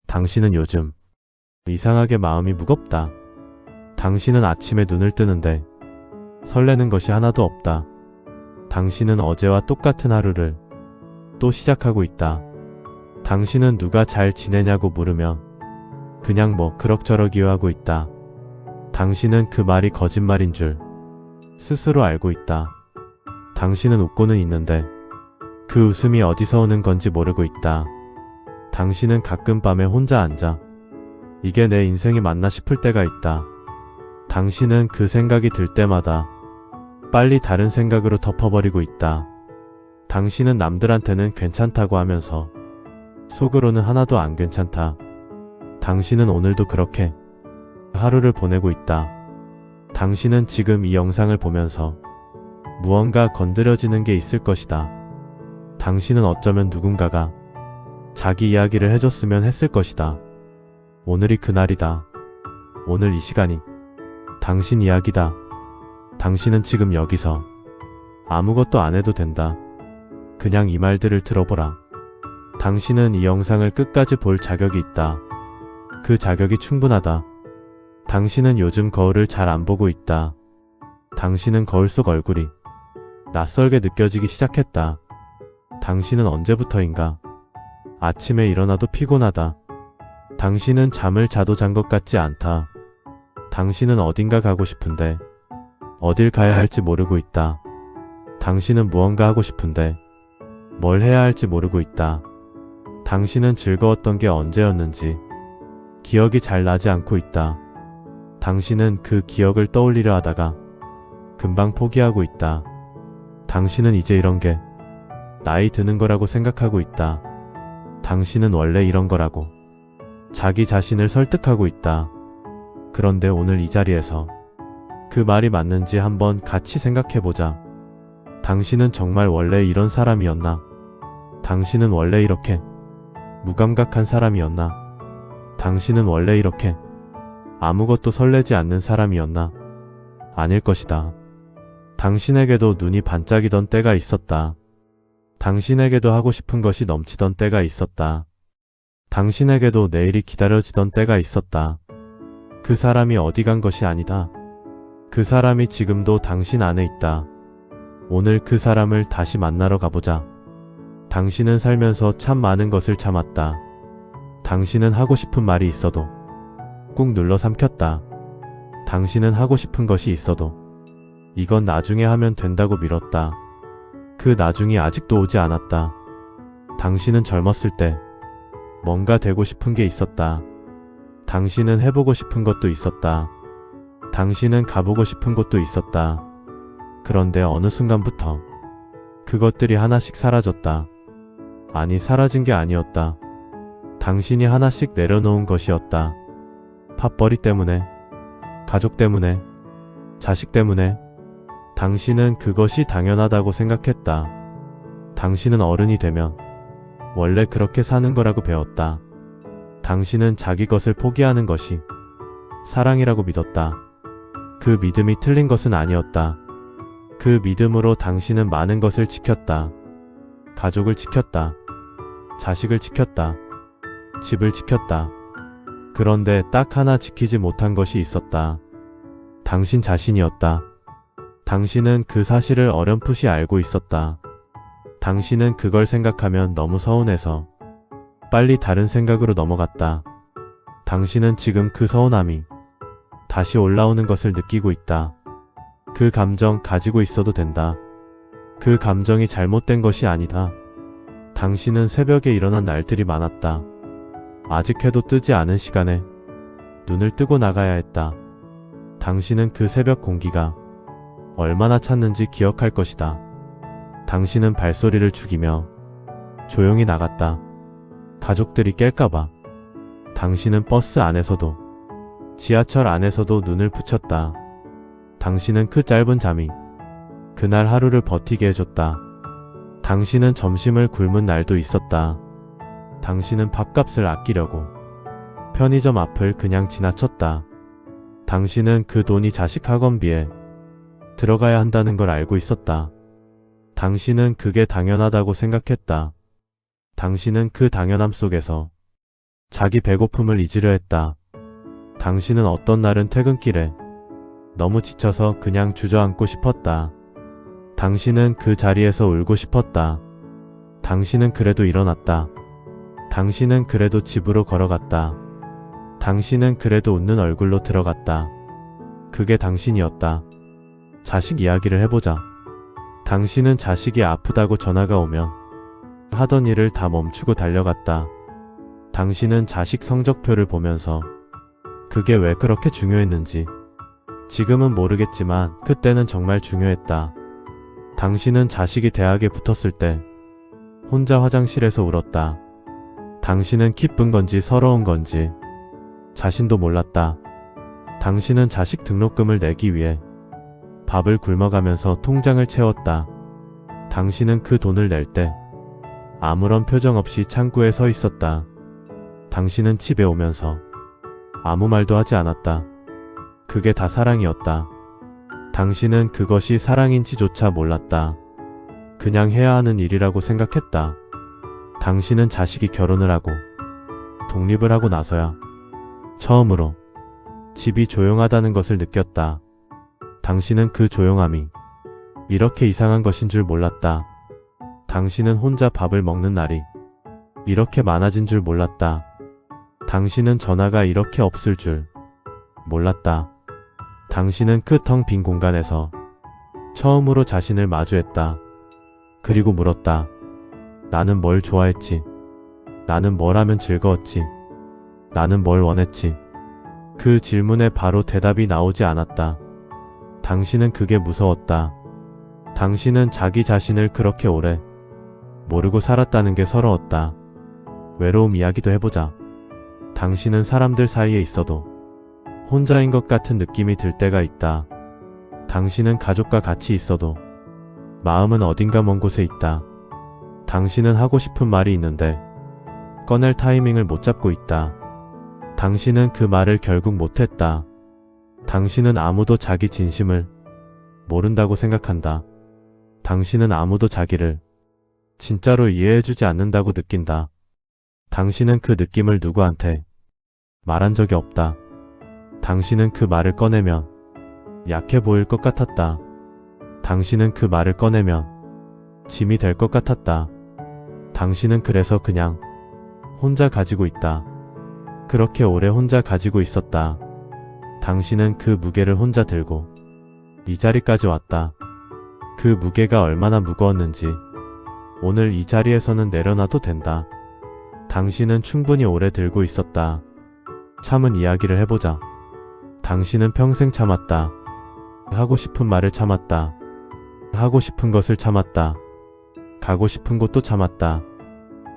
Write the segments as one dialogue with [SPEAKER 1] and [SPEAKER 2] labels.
[SPEAKER 1] 당신은 요즘 이상하게 마음이 무겁다. 당신은 아침에 눈을 뜨는데 설레는 것이 하나도 없다. 당신은 어제와 똑같은 하루를 또 시작하고 있다. 당신은 누가 잘 지내냐고 물으면 그냥 뭐 그럭저럭이요 하고 있다. 당신은 그 말이 거짓말인 줄 스스로 알고 있다. 당신은 웃고는 있는데 그 웃음이 어디서 오는 건지 모르고 있다. 당신은 가끔 밤에 혼자 앉아 이게 내 인생이 맞나 싶을 때가 있다. 당신은 그 생각이 들 때마다 빨리 다른 생각으로 덮어버리고 있다. 당신은 남들한테는 괜찮다고 하면서 속으로는 하나도 안 괜찮다. 당신은 오늘도 그렇게 하루를 보내고 있다. 당신은 지금 이 영상을 보면서 무언가 건드려지는 게 있을 것이다. 당신은 어쩌면 누군가가 자기 이야기를 해줬으면 했을 것이다. 오늘이 그날이다. 오늘 이 시간이 당신 이야기다. 당신은 지금 여기서 아무것도 안 해도 된다. 그냥 이 말들을 들어보라. 당신은 이 영상을 끝까지 볼 자격이 있다. 그 자격이 충분하다. 당신은 요즘 거울을 잘 안 보고 있다. 당신은 거울 속 얼굴이 낯설게 느껴지기 시작했다. 당신은 언제부터인가 아침에 일어나도 피곤하다. 당신은 잠을 자도 잔 것 같지 않다. 당신은 어딘가 가고 싶은데 어딜 가야 할지 모르고 있다. 당신은 무언가 하고 싶은데 뭘 해야 할지 모르고 있다. 당신은 즐거웠던 게 언제였는지 기억이 잘 나지 않고 있다. 당신은 그 기억을 떠올리려 하다가 금방 포기하고 있다. 당신은 이제 이런 게 나이 드는 거라고 생각하고 있다. 당신은 원래 이런 거라고 자기 자신을 설득하고 있다. 그런데 오늘 이 자리에서 그 말이 맞는지 한번 같이 생각해보자. 당신은 정말 원래 이런 사람이었나? 당신은 원래 이렇게 무감각한 사람이었나? 당신은 원래 이렇게 아무것도 설레지 않는 사람이었나? 아닐 것이다. 당신에게도 눈이 반짝이던 때가 있었다. 당신에게도 하고 싶은 것이 넘치던 때가 있었다. 당신에게도 내일이 기다려지던 때가 있었다. 그 사람이 어디 간 것이 아니다. 그 사람이 지금도 당신 안에 있다. 오늘 그 사람을 다시 만나러 가보자. 당신은 살면서 참 많은 것을 참았다. 당신은 하고 싶은 말이 있어도 꾹 눌러 삼켰다. 당신은 하고 싶은 것이 있어도 이건 나중에 하면 된다고 미뤘다. 그 나중이 아직도 오지 않았다. 당신은 젊었을 때 뭔가 되고 싶은 게 있었다. 당신은 해보고 싶은 것도 있었다. 당신은 가보고 싶은 곳도 있었다. 그런데 어느 순간부터 그것들이 하나씩 사라졌다. 아니, 사라진 게 아니었다. 당신이 하나씩 내려놓은 것이었다. 팥벌이 때문에, 가족 때문에, 자식 때문에. 당신은 그것이 당연하다고 생각했다. 당신은 어른이 되면 원래 그렇게 사는 거라고 배웠다. 당신은 자기 것을 포기하는 것이 사랑이라고 믿었다. 그 믿음이 틀린 것은 아니었다. 그 믿음으로 당신은 많은 것을 지켰다. 가족을 지켰다. 자식을 지켰다. 집을 지켰다. 그런데 딱 하나 지키지 못한 것이 있었다. 당신 자신이었다. 당신은 그 사실을 어렴풋이 알고 있었다. 당신은 그걸 생각하면 너무 서운해서 빨리 다른 생각으로 넘어갔다. 당신은 지금 그 서운함이 다시 올라오는 것을 느끼고 있다. 그 감정 가지고 있어도 된다. 그 감정이 잘못된 것이 아니다. 당신은 새벽에 일어난 날들이 많았다. 아직 해도 뜨지 않은 시간에 눈을 뜨고 나가야 했다. 당신은 그 새벽 공기가 얼마나 찼는지 기억할 것이다. 당신은 발소리를 죽이며 조용히 나갔다. 가족들이 깰까봐. 당신은 버스 안에서도 지하철 안에서도 눈을 붙였다. 당신은 그 짧은 잠이 그날 하루를 버티게 해줬다. 당신은 점심을 굶은 날도 있었다. 당신은 밥값을 아끼려고 편의점 앞을 그냥 지나쳤다. 당신은 그 돈이 자식 학원비에 들어가야 한다는 걸 알고 있었다. 당신은 그게 당연하다고 생각했다. 당신은 그 당연함 속에서 자기 배고픔을 잊으려 했다. 당신은 어떤 날은 퇴근길에 너무 지쳐서 그냥 주저앉고 싶었다. 당신은 그 자리에서 울고 싶었다. 당신은 그래도 일어났다. 당신은 그래도 집으로 걸어갔다. 당신은 그래도 웃는 얼굴로 들어갔다. 그게 당신이었다. 자식 이야기를 해보자. 당신은 자식이 아프다고 전화가 오면 하던 일을 다 멈추고 달려갔다. 당신은 자식 성적표를 보면서 그게 왜 그렇게 중요했는지 지금은 모르겠지만 그때는 정말 중요했다. 당신은 자식이 대학에 붙었을 때 혼자 화장실에서 울었다. 당신은 기쁜 건지 서러운 건지 자신도 몰랐다. 당신은 자식 등록금을 내기 위해 밥을 굶어가면서 통장을 채웠다. 당신은 그 돈을 낼 때 아무런 표정 없이 창구에 서 있었다. 당신은 집에 오면서 아무 말도 하지 않았다. 그게 다 사랑이었다. 당신은 그것이 사랑인지조차 몰랐다. 그냥 해야 하는 일이라고 생각했다. 당신은 자식이 결혼을 하고 독립을 하고 나서야 처음으로 집이 조용하다는 것을 느꼈다. 당신은 그 조용함이 이렇게 이상한 것인 줄 몰랐다. 당신은 혼자 밥을 먹는 날이 이렇게 많아진 줄 몰랐다. 당신은 전화가 이렇게 없을 줄 몰랐다. 당신은 그 텅 빈 공간에서 처음으로 자신을 마주했다. 그리고 물었다. 나는 뭘 좋아했지? 나는 뭘 하면 즐거웠지? 나는 뭘 원했지? 그 질문에 바로 대답이 나오지 않았다. 당신은 그게 무서웠다. 당신은 자기 자신을 그렇게 오래 모르고 살았다는 게 서러웠다. 외로움 이야기도 해보자. 당신은 사람들 사이에 있어도 혼자인 것 같은 느낌이 들 때가 있다. 당신은 가족과 같이 있어도 마음은 어딘가 먼 곳에 있다. 당신은 하고 싶은 말이 있는데 꺼낼 타이밍을 못 잡고 있다. 당신은 그 말을 결국 못했다. 당신은 아무도 자기 진심을 모른다고 생각한다. 당신은 아무도 자기를 진짜로 이해해주지 않는다고 느낀다. 당신은 그 느낌을 누구한테 말한 적이 없다. 당신은 그 말을 꺼내면 약해 보일 것 같았다. 당신은 그 말을 꺼내면 짐이 될 것 같았다. 당신은 그래서 그냥 혼자 가지고 있다. 그렇게 오래 혼자 가지고 있었다. 당신은 그 무게를 혼자 들고 이 자리까지 왔다. 그 무게가 얼마나 무거웠는지 오늘 이 자리에서는 내려놔도 된다. 당신은 충분히 오래 들고 있었다. 참은 이야기를 해보자. 당신은 평생 참았다. 하고 싶은 말을 참았다. 하고 싶은 것을 참았다. 가고 싶은 곳도 참았다.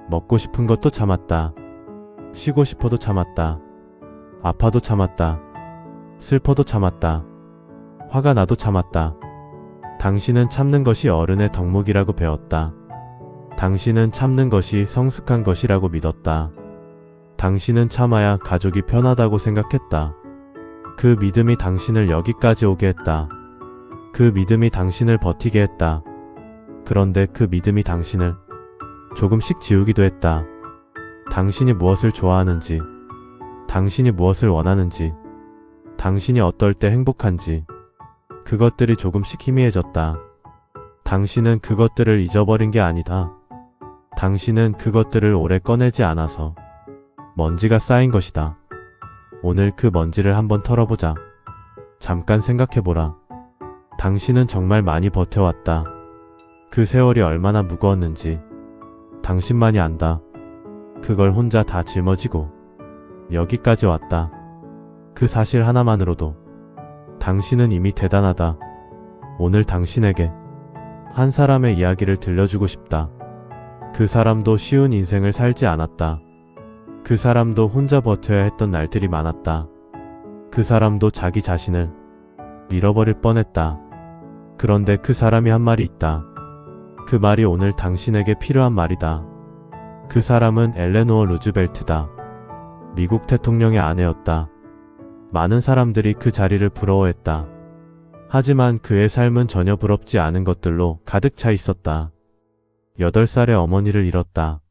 [SPEAKER 1] 먹고 싶은 것도 참았다. 쉬고 싶어도 참았다. 아파도 참았다. 슬퍼도 참았다. 화가 나도 참았다. 당신은 참는 것이 어른의 덕목이라고 배웠다. 당신은 참는 것이 성숙한 것이라고 믿었다. 당신은 참아야 가족이 편하다고 생각했다. 그 믿음이 당신을 여기까지 오게 했다. 그 믿음이 당신을 버티게 했다. 그런데 그 믿음이 당신을 조금씩 지우기도 했다. 당신이 무엇을 좋아하는지, 당신이 무엇을 원하는지, 당신이 어떨 때 행복한지, 그것들이 조금씩 희미해졌다. 당신은 그것들을 잊어버린 게 아니다. 당신은 그것들을 오래 꺼내지 않아서 먼지가 쌓인 것이다. 오늘 그 먼지를 한번 털어보자. 잠깐 생각해보라. 당신은 정말 많이 버텨왔다. 그 세월이 얼마나 무거웠는지 당신만이 안다. 그걸 혼자 다 짊어지고 여기까지 왔다. 그 사실 하나만으로도 당신은 이미 대단하다. 오늘 당신에게 한 사람의 이야기를 들려주고 싶다. 그 사람도 쉬운 인생을 살지 않았다. 그 사람도 혼자 버텨야 했던 날들이 많았다. 그 사람도 자기 자신을 잃어버릴 뻔했다. 그런데 그 사람이 한 말이 있다. 그 말이 오늘 당신에게 필요한 말이다. 그 사람은 엘레노어 루즈벨트다. 미국 대통령의 아내였다. 많은 사람들이 그 자리를 부러워했다. 하지만 그의 삶은 전혀 부럽지 않은 것들로 가득 차 있었다. 8살의 어머니를 잃었다.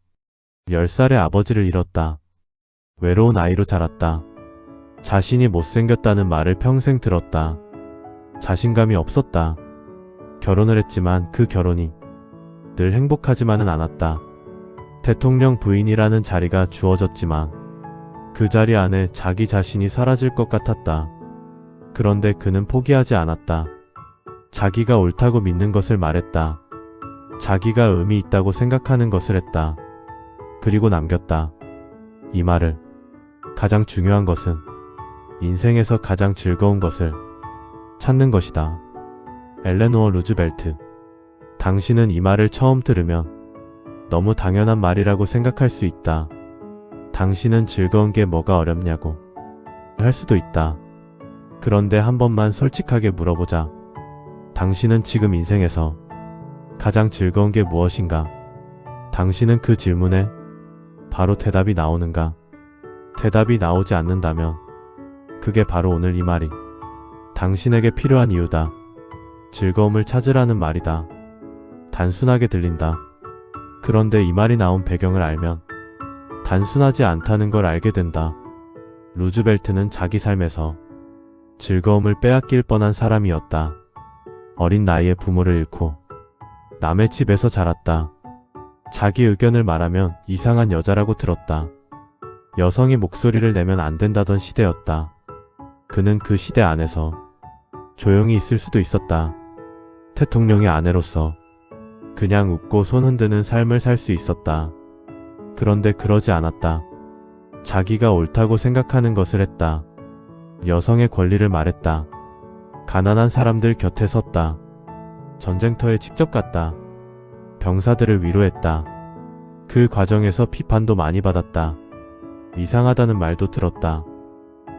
[SPEAKER 1] 10살의 아버지를 잃었다. 외로운 아이로 자랐다. 자신이 못생겼다는 말을 평생 들었다. 자신감이 없었다. 결혼을 했지만 그 결혼이 늘 행복하지만은 않았다. 대통령 부인이라는 자리가 주어졌지만 그 자리 안에 자기 자신이 사라질 것 같았다. 그런데 그는 포기하지 않았다. 자기가 옳다고 믿는 것을 말했다. 자기가 의미 있다고 생각하는 것을 했다. 그리고 남겼다. 이 말을 가장 중요한 것은 인생에서 가장 즐거운 것을 찾는 것이다. 엘레노어 루즈벨트. 당신은 이 말을 처음 들으면 너무 당연한 말이라고 생각할 수 있다. 당신은 즐거운 게 뭐가 어렵냐고 할 수도 있다. 그런데 한 번만 솔직하게 물어보자. 당신은 지금 인생에서 가장 즐거운 게 무엇인가? 당신은 그 질문에 바로 대답이 나오는가? 대답이 나오지 않는다면 그게 바로 오늘 이 말이 당신에게 필요한 이유다. 즐거움을 찾으라는 말이다. 단순하게 들린다. 그런데 이 말이 나온 배경을 알면 단순하지 않다는 걸 알게 된다. 루즈벨트는 자기 삶에서 즐거움을 빼앗길 뻔한 사람이었다. 어린 나이에 부모를 잃고 남의 집에서 자랐다. 자기 의견을 말하면 이상한 여자라고 들었다. 여성이 목소리를 내면 안 된다던 시대였다. 그는 그 시대 안에서 조용히 있을 수도 있었다. 대통령의 아내로서 그냥 웃고 손 흔드는 삶을 살 수 있었다. 그런데 그러지 않았다. 자기가 옳다고 생각하는 것을 했다. 여성의 권리를 말했다. 가난한 사람들 곁에 섰다. 전쟁터에 직접 갔다. 병사들을 위로했다. 그 과정에서 비판도 많이 받았다. 이상하다는 말도 들었다.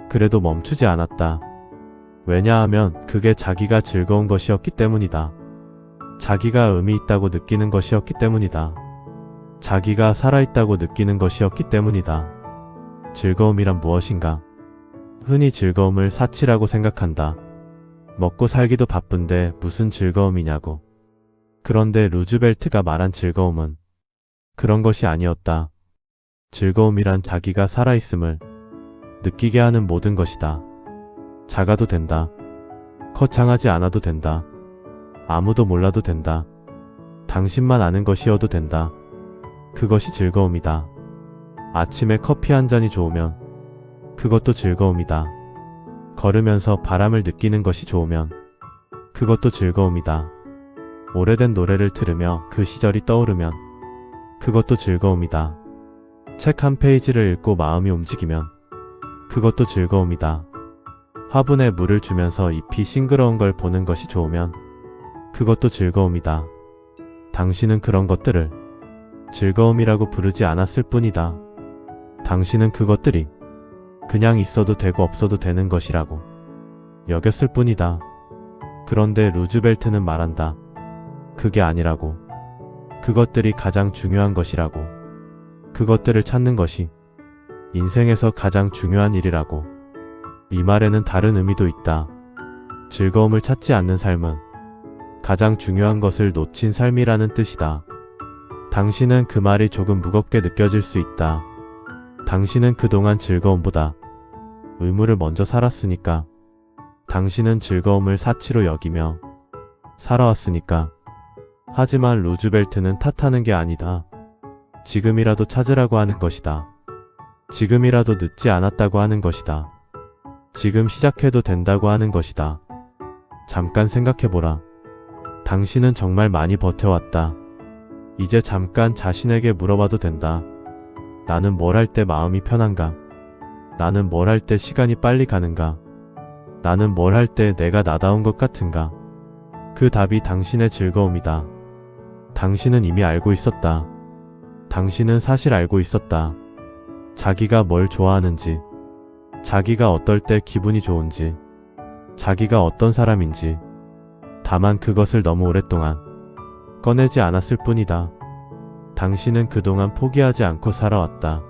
[SPEAKER 1] 그래도 멈추지 않았다. 왜냐하면 그게 자기가 즐거운 것이었기 때문이다. 자기가 의미 있다고 느끼는 것이었기 때문이다. 자기가 살아있다고 느끼는 것이었기 때문이다. 즐거움이란 무엇인가? 흔히 즐거움을 사치라고 생각한다. 먹고 살기도 바쁜데 무슨 즐거움이냐고. 그런데 루즈벨트가 말한 즐거움은 그런 것이 아니었다. 즐거움이란 자기가 살아있음을 느끼게 하는 모든 것이다. 작아도 된다. 거창하지 않아도 된다. 아무도 몰라도 된다. 당신만 아는 것이어도 된다. 그것이 즐거움이다. 아침에 커피 한 잔이 좋으면 그것도 즐거움이다. 걸으면서 바람을 느끼는 것이 좋으면 그것도 즐거움이다. 오래된 노래를 들으며 그 시절이 떠오르면 그것도 즐거움이다. 책 한 페이지를 읽고 마음이 움직이면 그것도 즐거움이다. 화분에 물을 주면서 잎이 싱그러운 걸 보는 것이 좋으면 그것도 즐거움이다. 당신은 그런 것들을 즐거움이라고 부르지 않았을 뿐이다. 당신은 그것들이 그냥 있어도 되고 없어도 되는 것이라고 여겼을 뿐이다. 그런데 루즈벨트는 말한다. 그게 아니라고. 그것들이 가장 중요한 것이라고. 그것들을 찾는 것이 인생에서 가장 중요한 일이라고. 이 말에는 다른 의미도 있다. 즐거움을 찾지 않는 삶은 가장 중요한 것을 놓친 삶이라는 뜻이다. 당신은 그 말이 조금 무겁게 느껴질 수 있다. 당신은 그동안 즐거움보다 의무를 먼저 살았으니까. 당신은 즐거움을 사치로 여기며 살아왔으니까. 하지만 루즈벨트는 탓하는 게 아니다. 지금이라도 찾으라고 하는 것이다. 지금이라도 늦지 않았다고 하는 것이다. 지금 시작해도 된다고 하는 것이다. 잠깐 생각해보라. 당신은 정말 많이 버텨왔다. 이제 잠깐 자신에게 물어봐도 된다. 나는 뭘 할 때 마음이 편한가? 나는 뭘 할 때 시간이 빨리 가는가? 나는 뭘 할 때 내가 나다운 것 같은가? 그 답이 당신의 즐거움이다. 당신은 이미 알고 있었다. 당신은 사실 알고 있었다. 자기가 뭘 좋아하는지, 자기가 어떨 때 기분이 좋은지, 자기가 어떤 사람인지. 다만 그것을 너무 오랫동안 꺼내지 않았을 뿐이다. 당신은 그동안 포기하지 않고 살아왔다.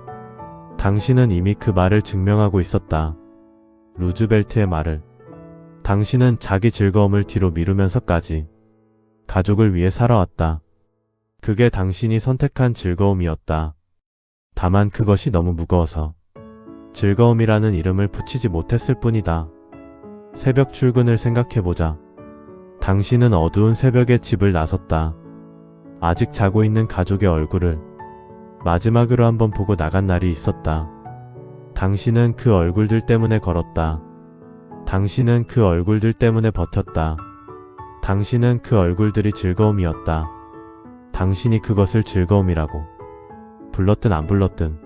[SPEAKER 1] 당신은 이미 그 말을 증명하고 있었다. 루즈벨트의 말을. 당신은 자기 즐거움을 뒤로 미루면서까지 가족을 위해 살아왔다. 그게 당신이 선택한 즐거움이었다. 다만 그것이 너무 무거워서 즐거움이라는 이름을 붙이지 못했을 뿐이다. 새벽 출근을 생각해보자. 당신은 어두운 새벽에 집을 나섰다. 아직 자고 있는 가족의 얼굴을 마지막으로 한번 보고 나간 날이 있었다. 당신은 그 얼굴들 때문에 걸었다. 당신은 그 얼굴들 때문에 버텼다. 당신은 그 얼굴들이 즐거움이었다. 당신이 그것을 즐거움이라고 불렀든 안 불렀든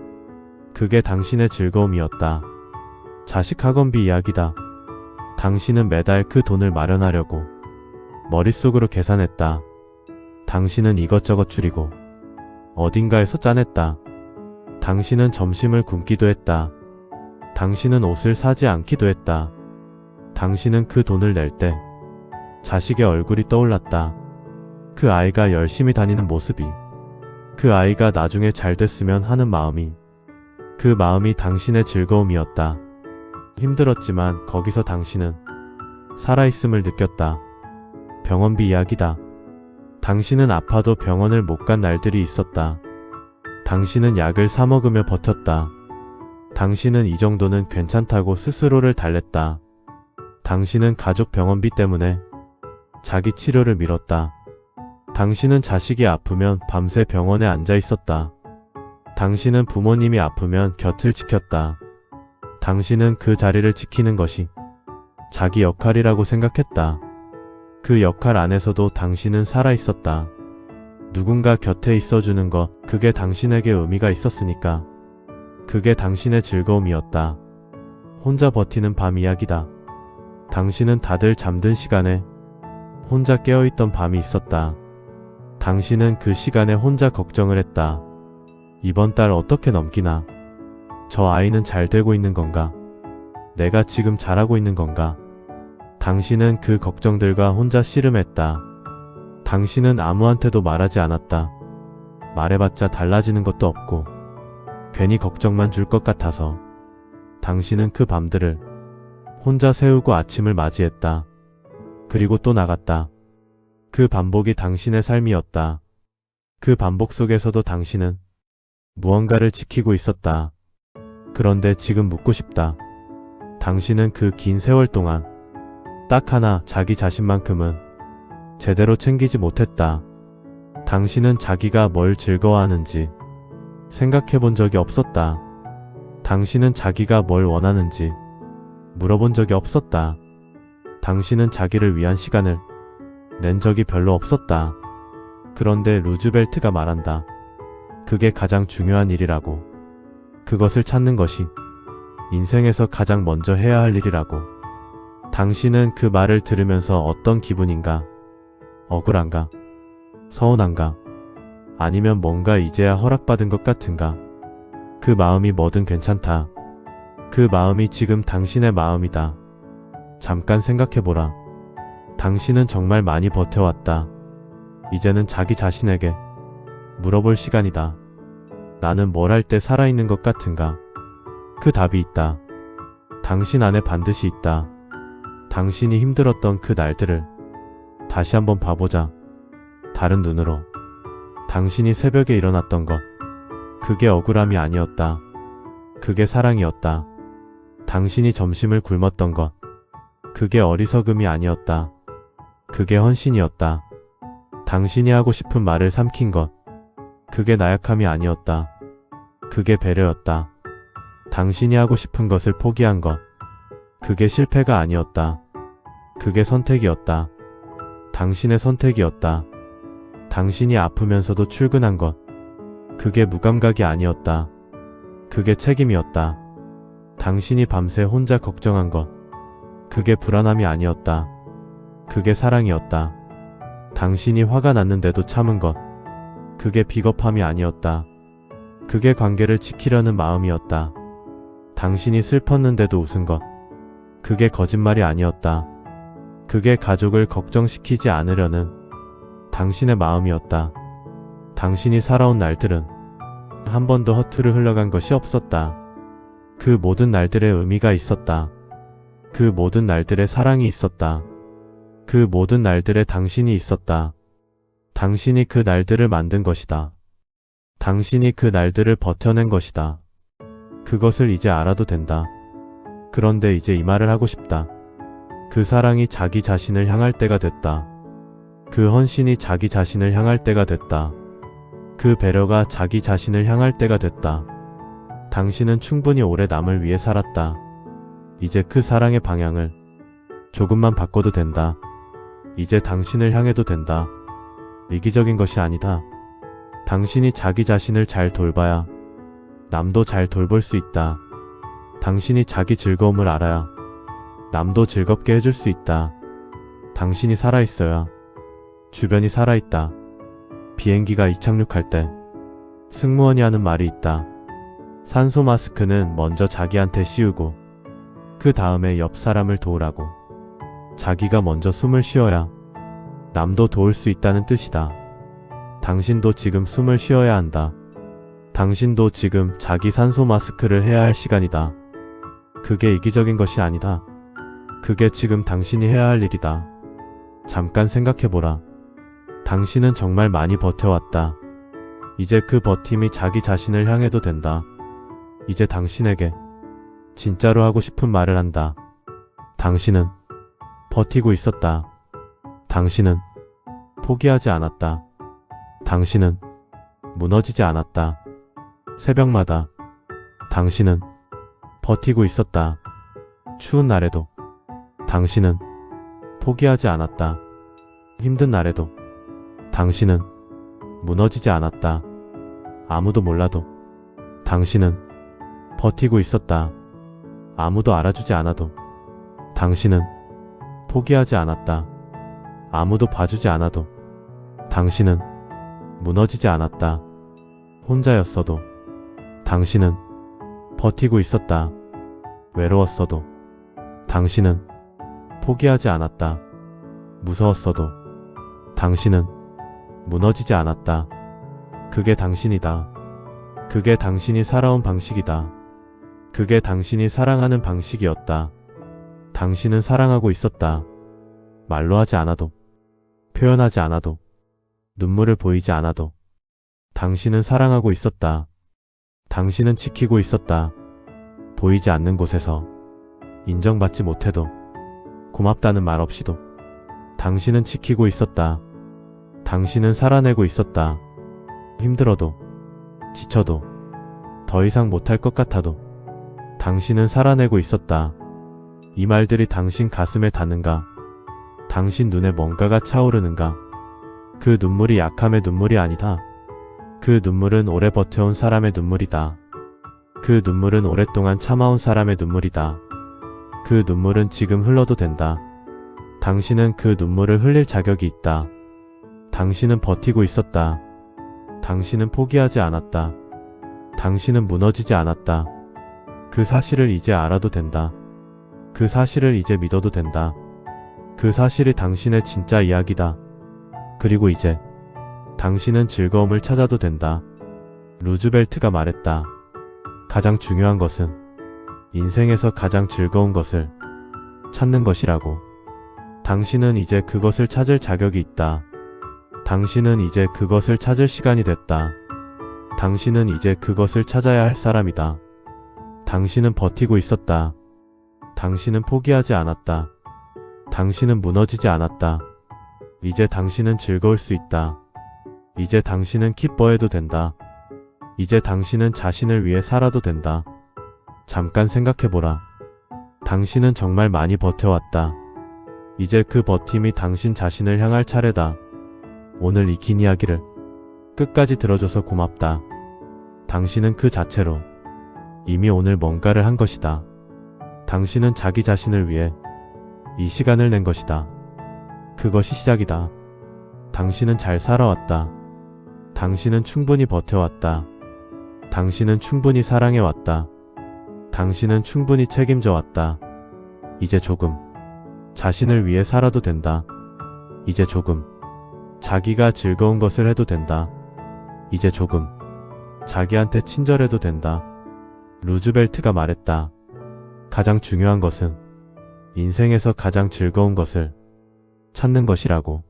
[SPEAKER 1] 그게 당신의 즐거움이었다. 자식 학원비 이야기다. 당신은 매달 그 돈을 마련하려고 머릿속으로 계산했다. 당신은 이것저것 줄이고 어딘가에서 짜냈다. 당신은 점심을 굶기도 했다. 당신은 옷을 사지 않기도 했다. 당신은 그 돈을 낼 때 자식의 얼굴이 떠올랐다. 그 아이가 열심히 다니는 모습이, 그 아이가 나중에 잘 됐으면 하는 마음이, 그 마음이 당신의 즐거움이었다. 힘들었지만 거기서 당신은 살아있음을 느꼈다. 병원비 이야기다. 당신은 아파도 병원을 못 간 날들이 있었다. 당신은 약을 사 먹으며 버텼다. 당신은 이 정도는 괜찮다고 스스로를 달랬다. 당신은 가족 병원비 때문에 자기 치료를 미뤘다. 당신은 자식이 아프면 밤새 병원에 앉아 있었다. 당신은 부모님이 아프면 곁을 지켰다. 당신은 그 자리를 지키는 것이 자기 역할이라고 생각했다. 그 역할 안에서도 당신은 살아있었다. 누군가 곁에 있어주는 것, 그게 당신에게 의미가 있었으니까. 그게 당신의 즐거움이었다. 혼자 버티는 밤 이야기다. 당신은 다들 잠든 시간에 혼자 깨어있던 밤이 있었다. 당신은 그 시간에 혼자 걱정을 했다. 이번 달 어떻게 넘기나? 저 아이는 잘 되고 있는 건가? 내가 지금 잘하고 있는 건가? 당신은 그 걱정들과 혼자 씨름했다. 당신은 아무한테도 말하지 않았다. 말해봤자 달라지는 것도 없고 괜히 걱정만 줄 것 같아서. 당신은 그 밤들을 혼자 세우고 아침을 맞이했다. 그리고 또 나갔다. 그 반복이 당신의 삶이었다. 그 반복 속에서도 당신은 무언가를 지키고 있었다. 그런데 지금 묻고 싶다. 당신은 그 긴 세월 동안 딱 하나 자기 자신만큼은 제대로 챙기지 못했다. 당신은 자기가 뭘 즐거워하는지 생각해 본 적이 없었다. 당신은 자기가 뭘 원하는지 물어본 적이 없었다. 당신은 자기를 위한 시간을 낸 적이 별로 없었다. 그런데 루즈벨트가 말한다. 그게 가장 중요한 일이라고. 그것을 찾는 것이 인생에서 가장 먼저 해야 할 일이라고. 당신은 그 말을 들으면서 어떤 기분인가? 억울한가? 서운한가? 아니면 뭔가 이제야 허락받은 것 같은가? 그 마음이 뭐든 괜찮다. 그 마음이 지금 당신의 마음이다. 잠깐 생각해보라. 당신은 정말 많이 버텨왔다. 이제는 자기 자신에게 물어볼 시간이다. 나는 뭘 할 때 살아있는 것 같은가? 그 답이 있다. 당신 안에 반드시 있다. 당신이 힘들었던 그 날들을 다시 한번 봐보자. 다른 눈으로. 당신이 새벽에 일어났던 것. 그게 억울함이 아니었다. 그게 사랑이었다. 당신이 점심을 굶었던 것. 그게 어리석음이 아니었다. 그게 헌신이었다. 당신이 하고 싶은 말을 삼킨 것. 그게 나약함이 아니었다. 그게 배려였다. 당신이 하고 싶은 것을 포기한 것. 그게 실패가 아니었다. 그게 선택이었다. 당신의 선택이었다. 당신이 아프면서도 출근한 것. 그게 무감각이 아니었다. 그게 책임이었다. 당신이 밤새 혼자 걱정한 것. 그게 불안함이 아니었다. 그게 사랑이었다. 당신이 화가 났는데도 참은 것. 그게 비겁함이 아니었다. 그게 관계를 지키려는 마음이었다. 당신이 슬펐는데도 웃은 것. 그게 거짓말이 아니었다. 그게 가족을 걱정시키지 않으려는 당신의 마음이었다. 당신이 살아온 날들은 한 번도 허투루 흘러간 것이 없었다. 그 모든 날들의 의미가 있었다. 그 모든 날들의 사랑이 있었다. 그 모든 날들의 당신이 있었다. 당신이 그 날들을 만든 것이다. 당신이 그 날들을 버텨낸 것이다. 그것을 이제 알아도 된다. 그런데 이제 이 말을 하고 싶다. 그 사랑이 자기 자신을 향할 때가 됐다. 그 헌신이 자기 자신을 향할 때가 됐다. 그 배려가 자기 자신을 향할 때가 됐다. 당신은 충분히 오래 남을 위해 살았다. 이제 그 사랑의 방향을 조금만 바꿔도 된다. 이제 당신을 향해도 된다. 이기적인 것이 아니다. 당신이 자기 자신을 잘 돌봐야 남도 잘 돌볼 수 있다. 당신이 자기 즐거움을 알아야 남도 즐겁게 해줄 수 있다. 당신이 살아있어야 주변이 살아있다. 비행기가 이착륙할 때 승무원이 하는 말이 있다. 산소 마스크는 먼저 자기한테 씌우고 그 다음에 옆 사람을 도우라고. 자기가 먼저 숨을 쉬어야 남도 도울 수 있다는 뜻이다. 당신도 지금 숨을 쉬어야 한다. 당신도 지금 자기 산소 마스크를 해야 할 시간이다. 그게 이기적인 것이 아니다. 그게 지금 당신이 해야 할 일이다. 잠깐 생각해보라. 당신은 정말 많이 버텨왔다. 이제 그 버팀이 자기 자신을 향해도 된다. 이제 당신에게 진짜로 하고 싶은 말을 한다. 당신은 버티고 있었다. 당신은 포기하지 않았다. 당신은 무너지지 않았다. 새벽마다 당신은 버티고 있었다. 추운 날에도 당신은 포기하지 않았다. 힘든 날에도 당신은 무너지지 않았다. 아무도 몰라도 당신은 버티고 있었다. 아무도 알아주지 않아도 당신은 포기하지 않았다. 아무도 봐주지 않아도 당신은 무너지지 않았다. 혼자였어도 당신은 버티고 있었다. 외로웠어도 당신은 포기하지 않았다. 무서웠어도 당신은 무너지지 않았다. 그게 당신이다. 그게 당신이 살아온 방식이다. 그게 당신이 사랑하는 방식이었다. 당신은 사랑하고 있었다. 말로 하지 않아도, 표현하지 않아도, 눈물을 보이지 않아도 당신은 사랑하고 있었다. 당신은 지키고 있었다. 보이지 않는 곳에서 인정받지 못해도 고맙다는 말 없이도 당신은 지키고 있었다. 당신은 살아내고 있었다. 힘들어도 지쳐도 더 이상 못할 것 같아도 당신은 살아내고 있었다. 이 말들이 당신 가슴에 닿는가? 당신 눈에 뭔가가 차오르는가? 그 눈물이 약함의 눈물이 아니다. 그 눈물은 오래 버텨온 사람의 눈물이다. 그 눈물은 오랫동안 참아온 사람의 눈물이다. 그 눈물은 지금 흘러도 된다. 당신은 그 눈물을 흘릴 자격이 있다. 당신은 버티고 있었다. 당신은 포기하지 않았다. 당신은 무너지지 않았다. 그 사실을 이제 알아도 된다. 그 사실을 이제 믿어도 된다. 그 사실이 당신의 진짜 이야기다. 그리고 이제 당신은 즐거움을 찾아도 된다. 루즈벨트가 말했다. 가장 중요한 것은 인생에서 가장 즐거운 것을 찾는 것이라고. 당신은 이제 그것을 찾을 자격이 있다. 당신은 이제 그것을 찾을 시간이 됐다. 당신은 이제 그것을 찾아야 할 사람이다. 당신은 버티고 있었다. 당신은 포기하지 않았다. 당신은 무너지지 않았다. 이제 당신은 즐거울 수 있다. 이제 당신은 기뻐해도 된다. 이제 당신은 자신을 위해 살아도 된다. 잠깐 생각해보라. 당신은 정말 많이 버텨왔다. 이제 그 버팀이 당신 자신을 향할 차례다. 오늘 이 긴 이야기를 끝까지 들어줘서 고맙다. 당신은 그 자체로 이미 오늘 뭔가를 한 것이다. 당신은 자기 자신을 위해 이 시간을 낸 것이다. 그것이 시작이다. 당신은 잘 살아왔다. 당신은 충분히 버텨왔다. 당신은 충분히 사랑해왔다. 당신은 충분히 책임져왔다. 이제 조금 자신을 위해 살아도 된다. 이제 조금 자기가 즐거운 것을 해도 된다. 이제 조금 자기한테 친절해도 된다. 루즈벨트가 말했다. 가장 중요한 것은 인생에서 가장 즐거운 것을 찾는 것이라고.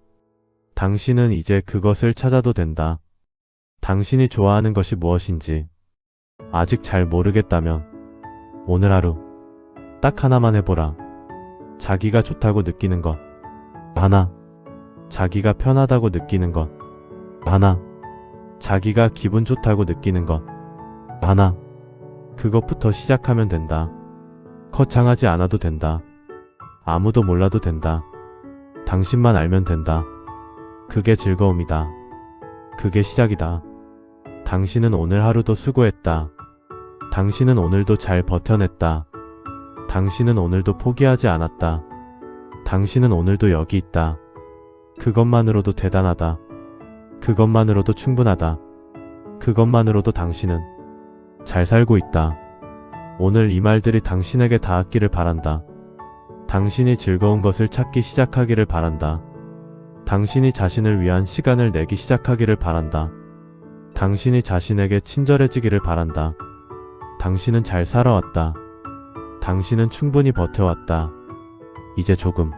[SPEAKER 1] 당신은 이제 그것을 찾아도 된다. 당신이 좋아하는 것이 무엇인지, 아직 잘 모르겠다면 오늘 하루 딱 하나만 해보라. 자기가 좋다고 느끼는 것 하나, 자기가 편하다고 느끼는 것 하나, 자기가 기분 좋다고 느끼는 것 하나. 그것부터 시작하면 된다. 거창하지 않아도 된다. 아무도 몰라도 된다. 당신만 알면 된다. 그게 즐거움이다. 그게 시작이다. 당신은 오늘 하루도 수고했다. 당신은 오늘도 잘 버텨냈다. 당신은 오늘도 포기하지 않았다. 당신은 오늘도 여기 있다. 그것만으로도 대단하다. 그것만으로도 충분하다. 그것만으로도 당신은 잘 살고 있다. 오늘 이 말들이 당신에게 닿았기를 바란다. 당신이 즐거운 것을 찾기 시작하기를 바란다. 당신이 자신을 위한 시간을 내기 시작하기를 바란다. 당신이 자신에게 친절해지기를 바란다. 당신은 잘 살아왔다. 당신은 충분히 버텨왔다. 이제 조금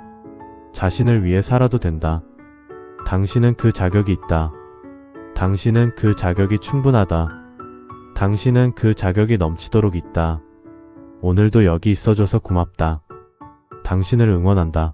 [SPEAKER 1] 자신을 위해 살아도 된다. 당신은 그 자격이 있다. 당신은 그 자격이 충분하다. 당신은 그 자격이 넘치도록 있다. 오늘도 여기 있어줘서 고맙다. 당신을 응원한다.